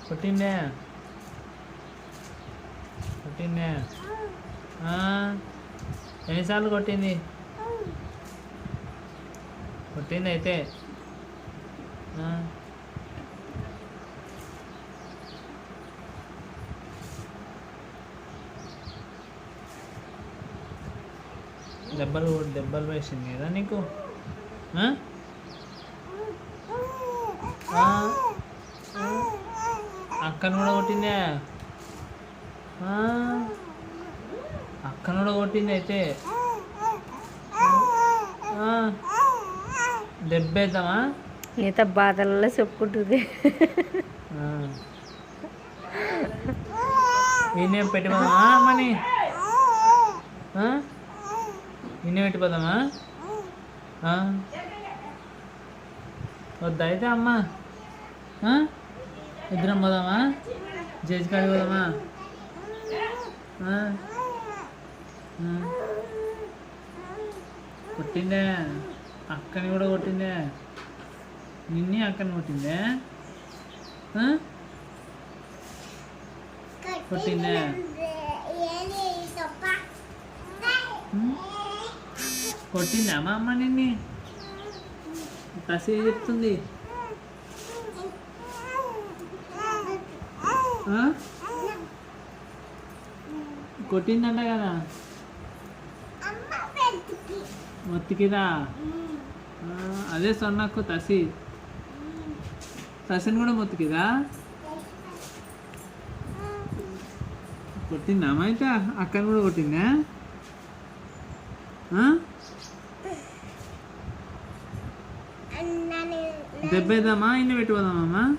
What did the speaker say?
కొట్టిందే కొట్టిందే ఎన్నిసార్లు కొట్టింది కొట్టింది అయితే దెబ్బలు వేసింది కదా నీకు అక్కను కూడా కొట్టిందే అక్కను కూడా కొట్టింది అయితే దెబ్బేద్దామా మిగతా బాధలలో చెప్పుకుంటుంది ఈయనేం పెట్టిపోదామా మనీ ఈయనే పెట్టిపోదామా వద్దా అయితే అమ్మ ఇద్దరం పోదామా జడ్జి కాడికి పోదామా కొట్టిందే అక్కని కూడా కొట్టిందే నిన్నే అక్కని కొట్టిందే కొట్టిందే కొట్టిందా మా అమ్మ నిన్ని కసి చెప్తుంది కొట్టిందంట కదా మొత్తికిదా అదే సొన్నకు తసిని కూడా మొత్తికిదా కొట్టిందా అమ్మ అయితే అక్కని కూడా కొట్టిందా దెబ్బేద్దామా ఇన్ని పెట్టుకోదామా